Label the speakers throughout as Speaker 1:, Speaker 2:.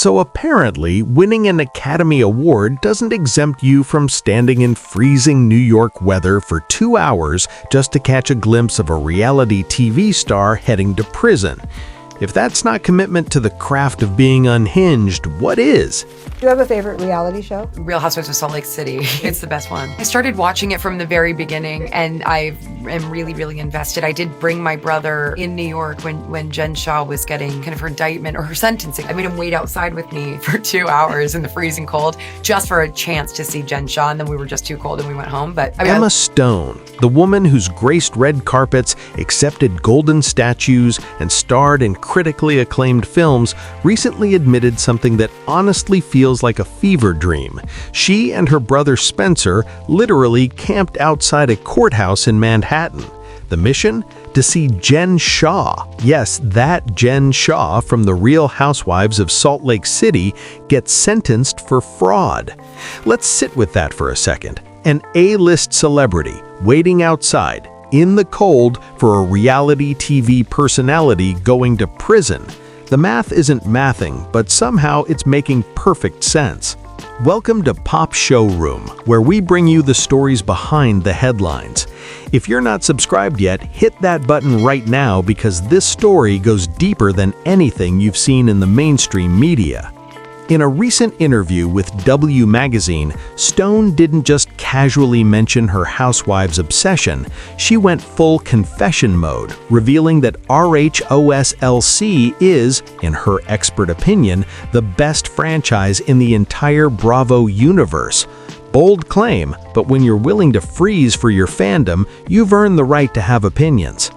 Speaker 1: So apparently, winning an Academy Award doesn't exempt you from standing in freezing New York weather for 2 hours just to catch a glimpse of a reality TV star heading to prison. If that's not commitment to the craft of being unhinged, what is?
Speaker 2: Do you have a favorite reality show?
Speaker 3: Real Housewives of Salt Lake City. It's the best one. I started watching it from the very beginning, and I am really, really invested. I did bring my brother in New York when Jen Shah was getting kind of her indictment or her sentencing. I made him wait outside with me for 2 hours in the freezing cold just for a chance to see Jen Shah, and then we were just too cold and we went home. But
Speaker 1: Emma Stone, the woman who's graced red carpets, accepted golden statues, and starred in critically acclaimed films, recently admitted something that honestly feels like a fever dream. She and her brother Spencer literally camped outside a courthouse in Manhattan. The mission? To see Jen Shah, yes, that Jen Shah from the Real Housewives of Salt Lake City, get sentenced for fraud. Let's sit with that for a second. An A-list celebrity waiting outside in the cold for a reality TV personality going to prison. The math isn't mathing, but somehow it's making perfect sense. Welcome to Pop Showroom, where we bring you the stories behind the headlines. If you're not subscribed yet, hit that button right now because this story goes deeper than anything you've seen in the mainstream media. In a recent interview with W Magazine, Stone didn't just casually mention her housewives' obsession, she went full confession mode, revealing that RHOSLC is, in her expert opinion, the best franchise in the entire Bravo universe. Bold claim, but when you're willing to freeze for your fandom, you've earned the right to have opinions.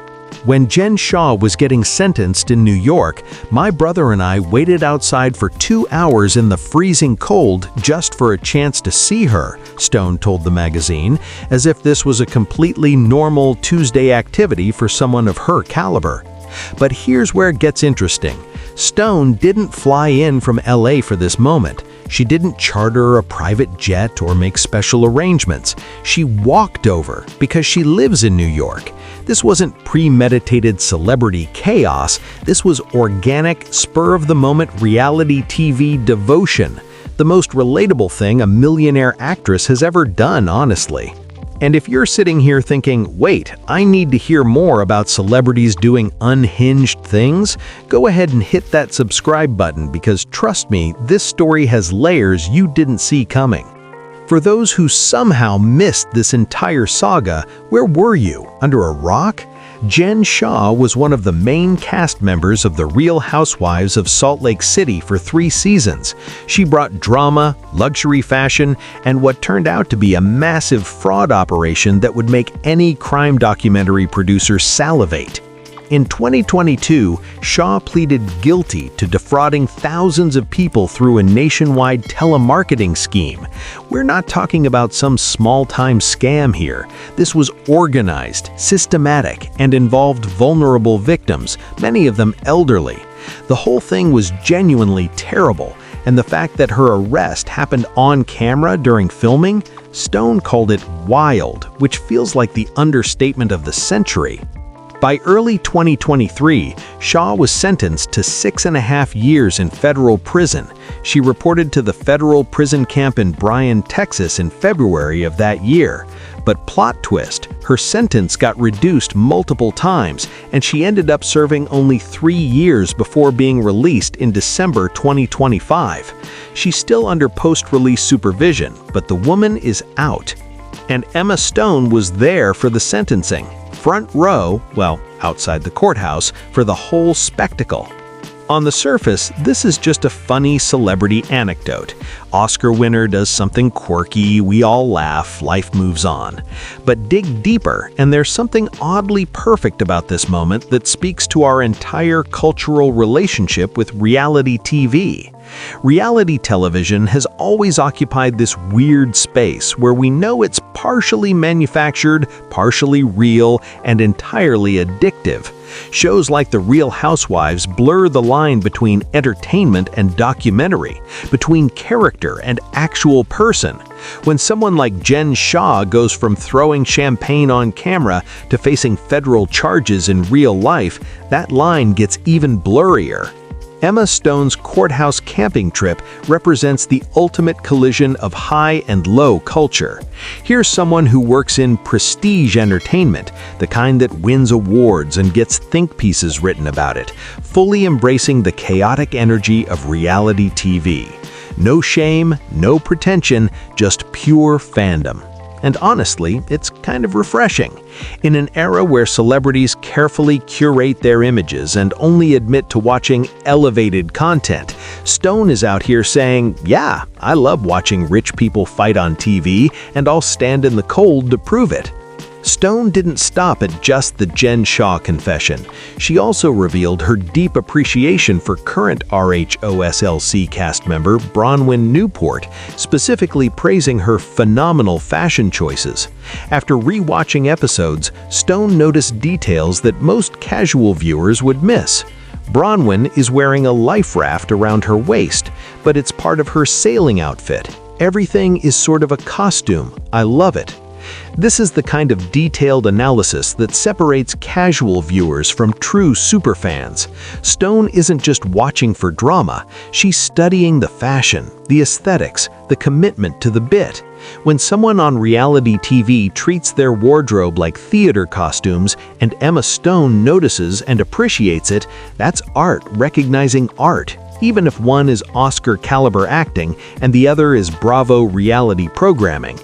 Speaker 1: When Jen Shah was getting sentenced in New York, my brother and I waited outside for 2 hours in the freezing cold just for a chance to see her, Stone told the magazine, as if this was a completely normal Tuesday activity for someone of her caliber. But here's where it gets interesting. Stone didn't fly in from LA for this moment. She didn't charter a private jet or make special arrangements. She walked over because she lives in New York. This wasn't premeditated celebrity chaos. This was organic, spur-of-the-moment reality TV devotion. The most relatable thing a millionaire actress has ever done, honestly. And if you're sitting here thinking, wait, I need to hear more about celebrities doing unhinged things, go ahead and hit that subscribe button because trust me, this story has layers you didn't see coming. For those who somehow missed this entire saga, where were you? Under a rock? Jen Shah was one of the main cast members of the Real Housewives of Salt Lake City for 3 seasons. She brought drama, luxury fashion, and what turned out to be a massive fraud operation that would make any crime documentary producer salivate. In 2022, Shah pleaded guilty to defrauding thousands of people through a nationwide telemarketing scheme. We're not talking about some small-time scam here. This was organized, systematic, and involved vulnerable victims, many of them elderly. The whole thing was genuinely terrible, and the fact that her arrest happened on camera during filming, Stone called it wild, which feels like the understatement of the century. By early 2023, Shah was sentenced to 6.5 years in federal prison. She reported to the federal prison camp in Bryan, Texas in February of that year. But plot twist, her sentence got reduced multiple times, and she ended up serving only 3 years before being released in December 2025. She's still under post-release supervision, but the woman is out. And Emma Stone was there for the sentencing. Front row, well, outside the courthouse, for the whole spectacle. On the surface, this is just a funny celebrity anecdote. Oscar winner does something quirky, we all laugh, life moves on. But dig deeper, and there's something oddly perfect about this moment that speaks to our entire cultural relationship with reality TV. Reality television has always occupied this weird space where we know it's partially manufactured, partially real, and entirely addictive. Shows like The Real Housewives blur the line between entertainment and documentary, between character and actual person. When someone like Jen Shah goes from throwing champagne on camera to facing federal charges in real life, that line gets even blurrier. Emma Stone's courthouse camping trip represents the ultimate collision of high and low culture. Here's someone who works in prestige entertainment, the kind that wins awards and gets think pieces written about it, fully embracing the chaotic energy of reality TV. No shame, no pretension, just pure fandom. And honestly, it's kind of refreshing. In an era where celebrities carefully curate their images and only admit to watching elevated content, Stone is out here saying, yeah, I love watching rich people fight on TV, and I'll stand in the cold to prove it. Stone didn't stop at just the Jen Shah confession. She also revealed her deep appreciation for current RHOSLC cast member Bronwyn Newport, specifically praising her phenomenal fashion choices. After re-watching episodes, Stone noticed details that most casual viewers would miss. Bronwyn is wearing a life raft around her waist, but it's part of her sailing outfit. Everything is sort of a costume. I love it. This is the kind of detailed analysis that separates casual viewers from true superfans. Stone isn't just watching for drama, she's studying the fashion, the aesthetics, the commitment to the bit. When someone on reality TV treats their wardrobe like theater costumes and Emma Stone notices and appreciates it, that's art recognizing art. Even if one is Oscar-caliber acting and the other is Bravo reality programming.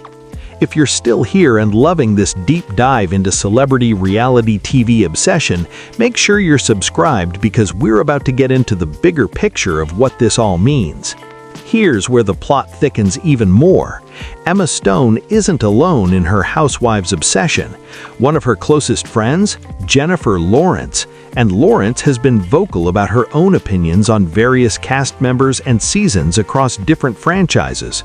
Speaker 1: If you're still here and loving this deep dive into celebrity reality TV obsession, make sure you're subscribed because we're about to get into the bigger picture of what this all means. Here's where the plot thickens even more. Emma Stone isn't alone in her Housewives obsession. One of her closest friends, Jennifer Lawrence, and Lawrence has been vocal about her own opinions on various cast members and seasons across different franchises.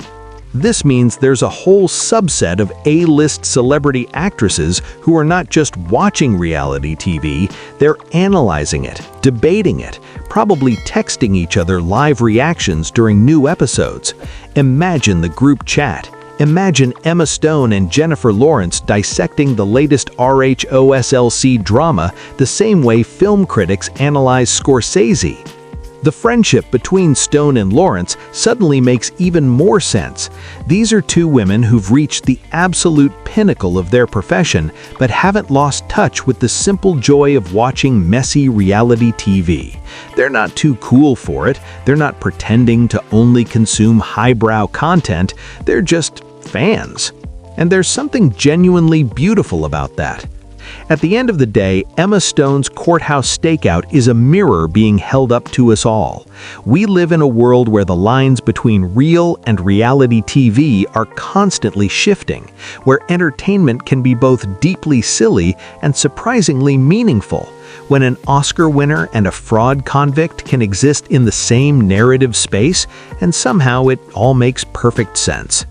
Speaker 1: This means there's a whole subset of A-list celebrity actresses who are not just watching reality TV, they're analyzing it, debating it, probably texting each other live reactions during new episodes. Imagine the group chat. Imagine Emma Stone and Jennifer Lawrence dissecting the latest RHOSLC drama the same way film critics analyze Scorsese. The friendship between Stone and Lawrence suddenly makes even more sense. These are two women who've reached the absolute pinnacle of their profession, but haven't lost touch with the simple joy of watching messy reality TV. They're not too cool for it, they're not pretending to only consume highbrow content, they're just fans. And there's something genuinely beautiful about that. At the end of the day, Emma Stone's courthouse stakeout is a mirror being held up to us all. We live in a world where the lines between real and reality TV are constantly shifting, where entertainment can be both deeply silly and surprisingly meaningful. When an Oscar winner and a fraud convict can exist in the same narrative space, and somehow it all makes perfect sense.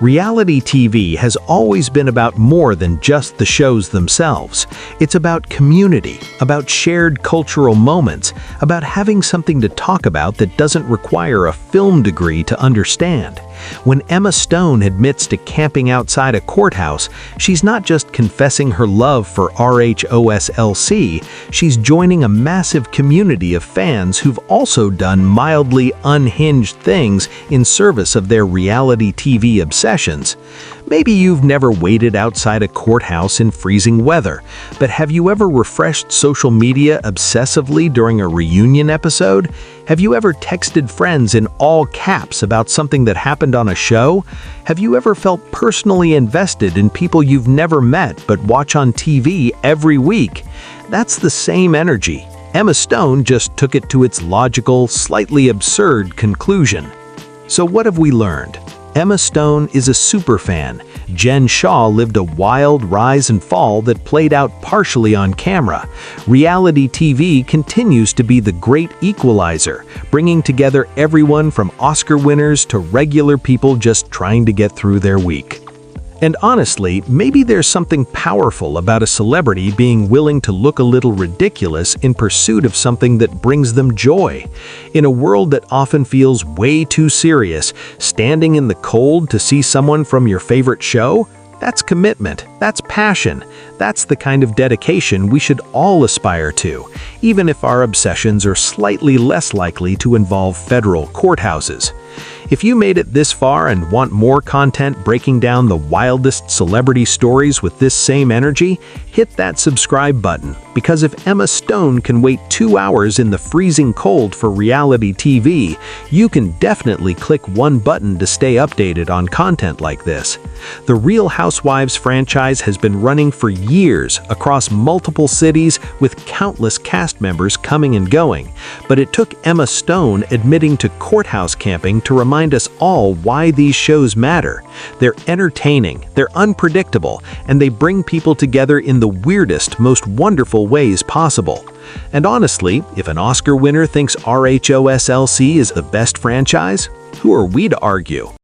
Speaker 1: Reality TV has always been about more than just the shows themselves. It's about community, about shared cultural moments, about having something to talk about that doesn't require a film degree to understand. When Emma Stone admits to camping outside a courthouse, she's not just confessing her love for RHOSLC, she's joining a massive community of fans who've also done mildly unhinged things in service of their reality TV obsessions. Maybe you've never waited outside a courthouse in freezing weather, but have you ever refreshed social media obsessively during a reunion episode? Have you ever texted friends in all caps about something that happened on a show? Have you ever felt personally invested in people you've never met but watch on TV every week? That's the same energy. Emma Stone just took it to its logical, slightly absurd conclusion. So what have we learned? Emma Stone is a superfan. Jen Shah lived a wild rise and fall that played out partially on camera. Reality TV continues to be the great equalizer, bringing together everyone from Oscar winners to regular people just trying to get through their week. And honestly, maybe there's something powerful about a celebrity being willing to look a little ridiculous in pursuit of something that brings them joy. In a world that often feels way too serious, standing in the cold to see someone from your favorite show? That's commitment. That's passion. That's the kind of dedication we should all aspire to, even if our obsessions are slightly less likely to involve federal courthouses. If you made it this far and want more content breaking down the wildest celebrity stories with this same energy, hit that subscribe button, because if Emma Stone can wait 2 hours in the freezing cold for reality TV, you can definitely click one button to stay updated on content like this. The Real Housewives franchise has been running for years across multiple cities with countless cast members coming and going, but it took Emma Stone admitting to courthouse camping to remind us all why these shows matter. They're entertaining, they're unpredictable, and they bring people together in the weirdest, most wonderful ways possible. And honestly, if an Oscar winner thinks RHOSLC is the best franchise, who are we to argue?